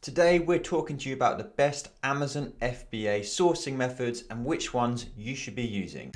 Today we're talking to you about the best Amazon FBA sourcing methods and which ones you should be using.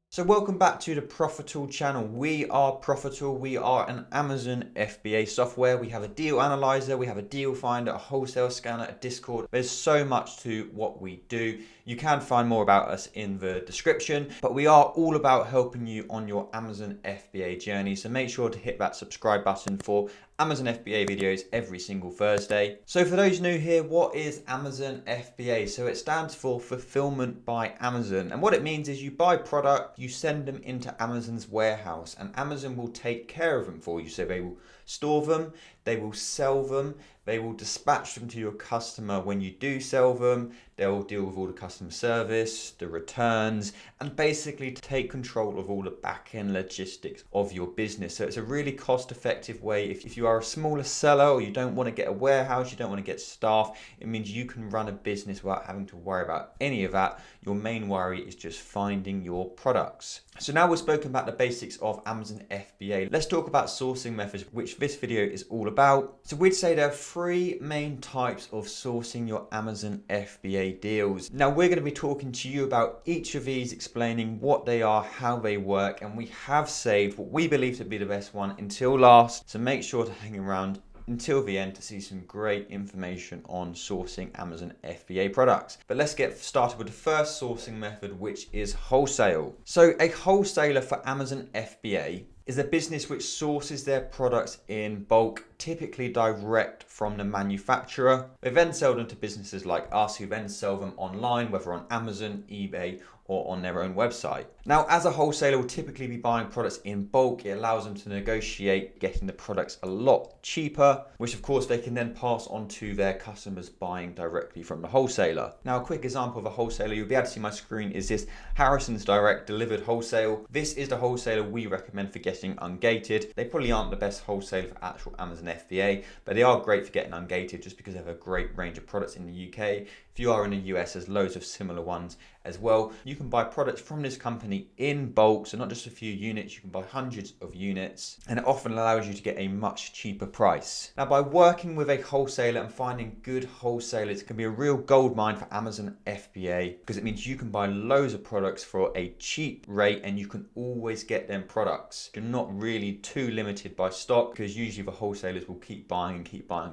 So welcome back to the Profitl channel. We are Profitl. We are an Amazon FBA software. We have a deal analyzer, we have a deal finder, a wholesale scanner, a Discord. There's so much to what we do. You can find more about us in the description, but we are all about helping you on your Amazon FBA journey. So make sure to hit that subscribe button for Amazon FBA videos every single Thursday. So for those new here, what is Amazon FBA? So it stands for Fulfillment by Amazon. And what it means is you buy product, you send them into Amazon's warehouse, and Amazon will take care of them for you. So they will store them, they will sell them, they will dispatch them to your customer when you do sell them. They'll deal with all the customer service, the returns, and basically take control of all the back-end logistics of your business. So it's a really cost-effective way. If you are a smaller seller or you don't want to get a warehouse, you don't want to get staff, it means you can run a business without having to worry about any of that. Your main worry is just finding your products. So now we've spoken about the basics of Amazon FBA. Let's talk about sourcing methods, which this video is all about. So we'd say there are three main types of sourcing your Amazon FBA deals. Now we're going to be talking to you about each of these, explaining what they are, how they work, and we have saved what we believe to be the best one until last. So make sure to hang around until the end to see some great information on sourcing Amazon FBA products. But let's get started with the first sourcing method, which is wholesale. So a wholesaler for Amazon FBA is a business which sources their products in bulk, typically direct from the manufacturer. They then sell them to businesses like us, who then sell them online, whether on Amazon, eBay, or on their own website. Now, as a wholesaler will typically be buying products in bulk, it allows them to negotiate getting the products a lot cheaper, which of course they can then pass on to their customers buying directly from the wholesaler. Now, a quick example of a wholesaler you'll be able to see on my screen is this Harrison's Direct Delivered Wholesale. This is the wholesaler we recommend for getting ungated. They probably aren't the best wholesaler for actual Amazon FBA, but they are great for getting ungated just because they have a great range of products in the UK. If you are in the US, there's loads of similar ones as well. You can buy products from this company in bulk, so not just a few units, you can buy hundreds of units, and it often allows you to get a much cheaper price. Now, by working with a wholesaler and finding good wholesalers, it can be a real goldmine for Amazon FBA, because it means you can buy loads of products for a cheap rate and you can always get them products. You're not really too limited by stock, because usually the wholesalers will keep buying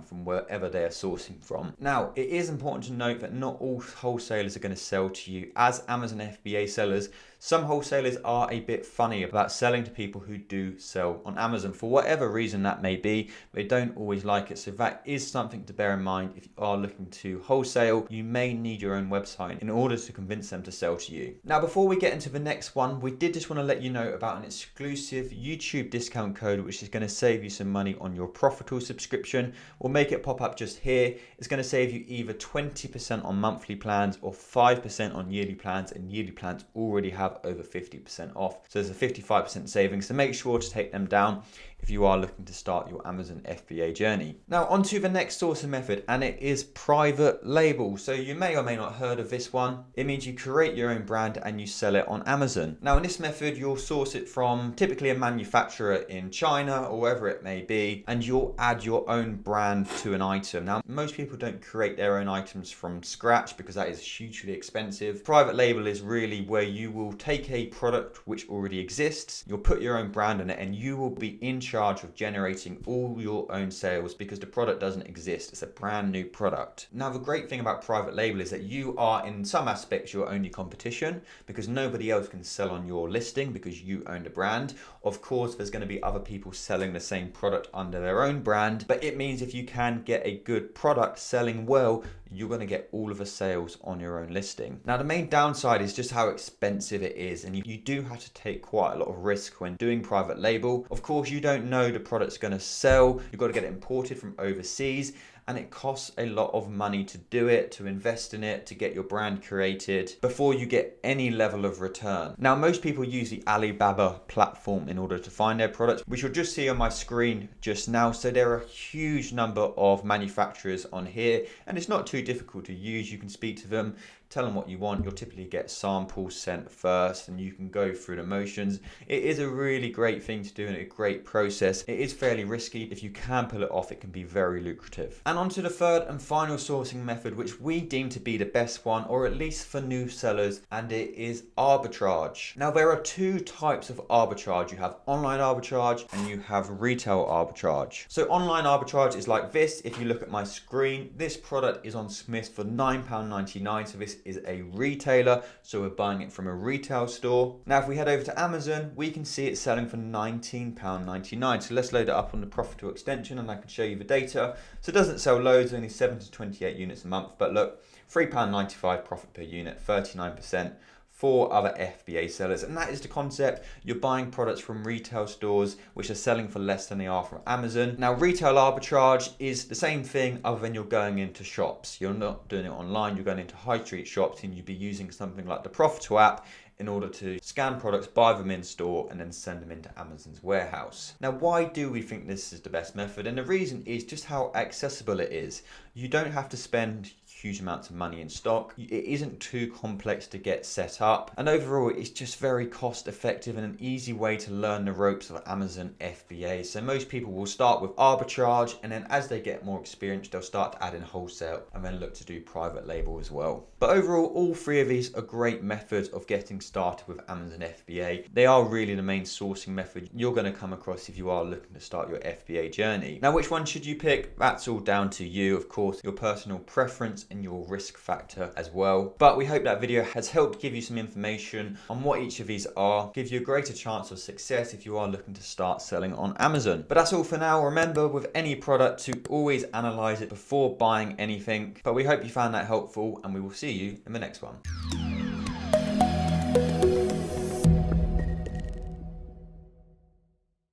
from wherever they're sourcing from. Now, it is important to note that not all wholesalers are going to sell to you. As Amazon FBA sellers, some wholesalers are a bit funny about selling to people who do sell on Amazon. For whatever reason that may be, they don't always like it. So that is something to bear in mind. If you are looking to wholesale, you may need your own website in order to convince them to sell to you. Now, before we get into the next one, we did just want to let you know about an exclusive YouTube discount code, which is going to save you some money on your Profitl subscription. We'll make it pop up just here. It's going to save you either 20% on monthly plans or 5% on yearly plans, and yearly plans already have over 50% off. So there's a 55% savings. So make sure to take them down if you are looking to start your Amazon FBA journey. Now on to the next sourcing method, and it is private label. So you may or may not heard of this one. It means you create your own brand and you sell it on Amazon. Now in this method, you'll source it from typically a manufacturer in China or wherever it may be, and you'll add your own brand to an item. Now most people don't create their own items from scratch because that is hugely expensive. Private label is really where you will take a product which already exists, you'll put your own brand on it, and you will be in charge of generating all your own sales because the product doesn't exist. It's a brand new product. Now, the great thing about private label is that you are, in some aspects, your only competition, because nobody else can sell on your listing because you own the brand. Of course, there's going to be other people selling the same product under their own brand, but it means if you can get a good product selling well, you're going to get all of the sales on your own listing. Now, the main downside is just how expensive it is, and you do have to take quite a lot of risk when doing private label. Of course, you don't know the product's going to sell. You've got to get it imported from overseas, and it costs a lot of money to do it, to invest in it, to get your brand created before you get any level of return. Now, most people use the Alibaba platform in order to find their products, which you'll just see on my screen just now. So there are a huge number of manufacturers on here, and it's not too difficult to use. You can speak to them, tell them what you want. You'll typically get samples sent first and you can go through the motions. It is a really great thing to do and a great process. It is fairly risky. If you can pull it off, it can be very lucrative. And on to the third and final sourcing method, which we deem to be the best one, or at least for new sellers, and it is arbitrage. Now, there are two types of arbitrage. You have online arbitrage and you have retail arbitrage. So online arbitrage is like this. If you look at my screen, this product is on Smith's for £9.99. So this is a retailer. So we're buying it from a retail store. Now, if we head over to Amazon, we can see it's selling for £19.99. So let's load it up on the Profitl extension and I can show you the data. So it doesn't sell loads, only 7 to 28 units a month, but look, £3.95 profit per unit, 39%. For other FBA sellers, and that is the concept. You're buying products from retail stores which are selling for less than they are from Amazon. Now, retail arbitrage is the same thing other than you're going into shops. You're not doing it online, you're going into high street shops and you'd be using something like the Profitl app in order to scan products, buy them in store, and then send them into Amazon's warehouse. Now, why do we think this is the best method? And the reason is just how accessible it is. You don't have to spend huge amounts of money in stock. It isn't too complex to get set up. And overall, it's just very cost effective and an easy way to learn the ropes of Amazon FBA. So most people will start with arbitrage, and then as they get more experience, they'll start to add in wholesale and then look to do private label as well. But overall, all three of these are great methods of getting started with Amazon FBA. They are really the main sourcing method you're going to come across if you are looking to start your FBA journey. Now, which one should you pick? That's all down to you, of course, your personal preference and your risk factor as well. But we hope that video has helped give you some information on what each of these are, give you a greater chance of success if you are looking to start selling on Amazon. But that's all for now. Remember, with any product, to always analyze it before buying anything. But we hope you found that helpful, and we will see you in the next one.